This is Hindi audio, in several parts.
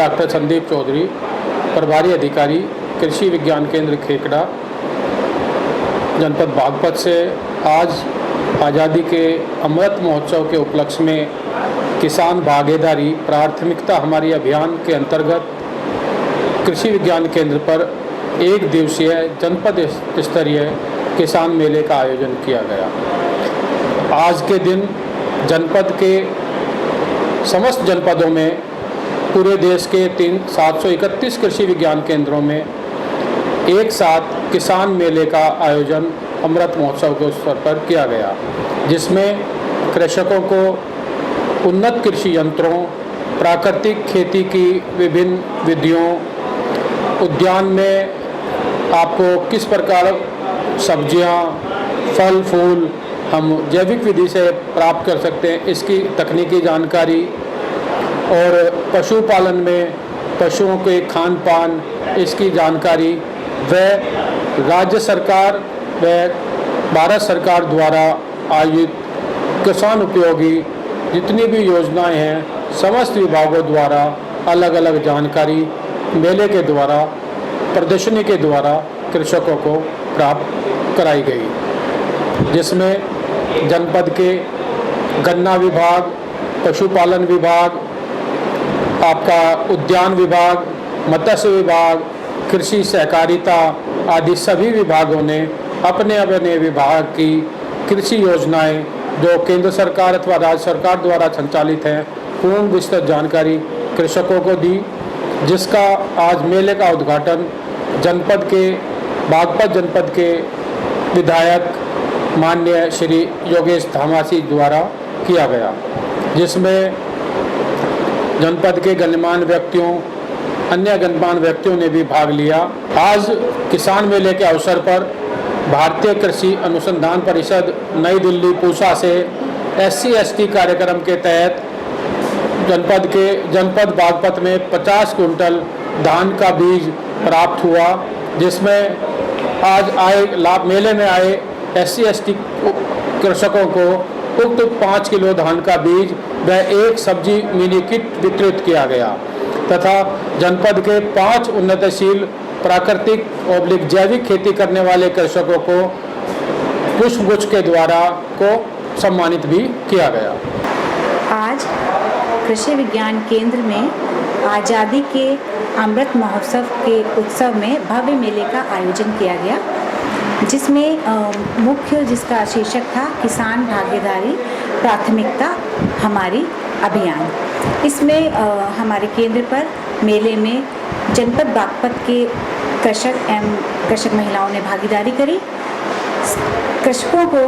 डॉक्टर संदीप चौधरी, प्रभारी अधिकारी कृषि विज्ञान केंद्र खेकड़ा, जनपद बागपत से आज आज़ादी के अमृत महोत्सव के उपलक्ष्य में किसान भागीदारी प्राथमिकता हमारी अभियान के अंतर्गत कृषि विज्ञान केंद्र पर एक दिवसीय जनपद स्तरीय किसान मेले का आयोजन किया गया। आज के दिन जनपद के समस्त जनपदों में पूरे देश के 731 कृषि विज्ञान केंद्रों में एक साथ किसान मेले का आयोजन अमृत महोत्सव के अवसर पर किया गया, जिसमें कृषकों को उन्नत कृषि यंत्रों, प्राकृतिक खेती की विभिन्न विधियों, उद्यान में आपको किस प्रकार सब्जियां, फल फूल हम जैविक विधि से प्राप्त कर सकते हैं, इसकी तकनीकी जानकारी और पशुपालन में पशुओं के खान पान, इसकी जानकारी व राज्य सरकार व भारत सरकार द्वारा आयोजित किसान उपयोगी जितनी भी योजनाएं हैं, समस्त विभागों द्वारा अलग अलग जानकारी मेले के द्वारा, प्रदर्शनी के द्वारा कृषकों को प्राप्त कराई गई, जिसमें जनपद के गन्ना विभाग, पशुपालन विभाग, आपका उद्यान विभाग, मत्स्य विभाग, कृषि सहकारिता आदि सभी विभागों ने अपने अपने विभाग की कृषि योजनाएं जो केंद्र सरकार अथवा राज्य सरकार द्वारा संचालित हैं, पूर्ण विस्तृत जानकारी कृषकों को दी, जिसका आज मेले का उद्घाटन जनपद के बागपत जनपद के विधायक माननीय श्री योगेश धामासी द्वारा किया गया, जिसमें जनपद के गणमान्य व्यक्तियों, अन्य गणमान्य व्यक्तियों ने भी भाग लिया। आज किसान मेले के अवसर पर भारतीय कृषि अनुसंधान परिषद नई दिल्ली पूसा से SC/ST कार्यक्रम के तहत जनपद बागपत में 50 कुंटल धान का बीज प्राप्त हुआ, जिसमें आज मेले में आए SC/ST कृषकों को उक्त 5 किलो धान का बीज व एक सब्जी मिनी किट वितरित किया गया तथा जनपद के 5 उन्नतशील प्राकृतिक और जैविक खेती करने वाले कृषकों को पुष्पगुच्छ के द्वारा को सम्मानित भी किया गया। आज कृषि विज्ञान केंद्र में आज़ादी के अमृत महोत्सव के उत्सव में भव्य मेले का आयोजन किया गया, जिसमें मुख्य जिसका शीर्षक था किसान भागीदारी प्राथमिकता हमारी अभियान। इसमें हमारे केंद्र पर मेले में जनपद बागपत के कृषक एवं कृषक महिलाओं ने भागीदारी करी। कृषकों को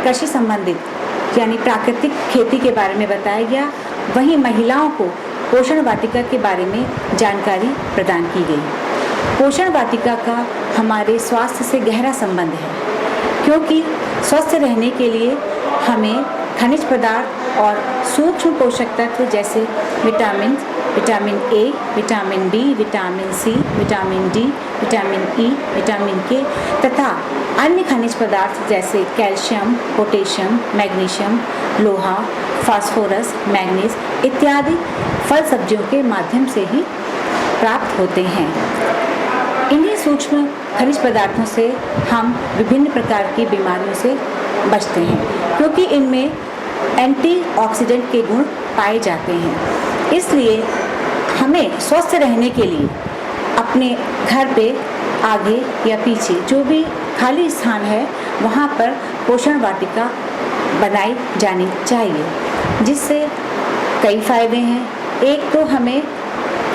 कृषि संबंधित यानी प्राकृतिक खेती के बारे में बताया गया, वहीं महिलाओं को पोषण वाटिका के बारे में जानकारी प्रदान की गई। पोषण वाटिका का हमारे स्वास्थ्य से गहरा संबंध है, क्योंकि स्वस्थ रहने के लिए हमें खनिज पदार्थ और सूक्ष्म पोषक तत्व जैसे vitamin A, vitamin B, vitamin C, vitamin D, vitamin E, vitamin K तथा अन्य खनिज पदार्थ जैसे कैल्शियम, पोटेशियम, मैग्नीशियम, लोहा, फास्फोरस, मैग्नीज इत्यादि फल सब्जियों के माध्यम से ही प्राप्त होते हैं। इन्हीं सूक्ष्म खनिज पदार्थों से हम विभिन्न प्रकार की बीमारियों से बचते हैं, क्योंकि इनमें एंटीऑक्सीडेंट के गुण पाए जाते हैं। इसलिए हमें स्वस्थ रहने के लिए अपने घर पे आगे या पीछे जो भी खाली स्थान है वहाँ पर पोषण वाटिका बनाई जानी चाहिए, जिससे कई फायदे हैं। एक तो हमें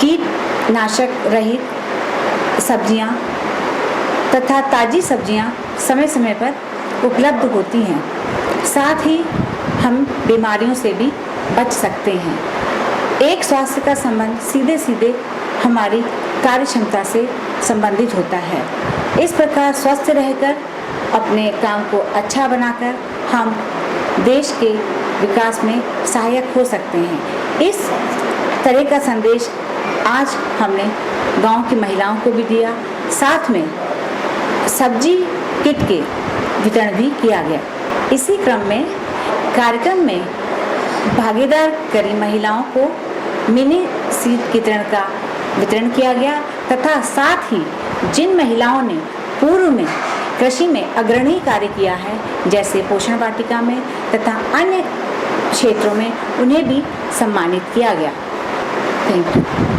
कीटनाशक रहित सब्जियां तथा ताज़ी सब्जियां समय समय पर उपलब्ध होती हैं, साथ ही हम बीमारियों से भी बच सकते हैं। एक स्वास्थ्य का संबंध सीधे सीधे हमारी कार्य क्षमता से संबंधित होता है। इस प्रकार स्वस्थ रहकर अपने काम को अच्छा बनाकर हम देश के विकास में सहायक हो सकते हैं। इस तरह का संदेश आज हमने गांव की महिलाओं को भी दिया, साथ में सब्जी किट के वितरण भी किया गया। इसी क्रम में कार्यक्रम में भागीदार करी महिलाओं को मिनी सीड वितरण का वितरण किया गया तथा साथ ही जिन महिलाओं ने पूर्व में कृषि में अग्रणी कार्य किया है, जैसे पोषण वाटिका में तथा अन्य क्षेत्रों में, उन्हें भी सम्मानित किया गया। Thank you.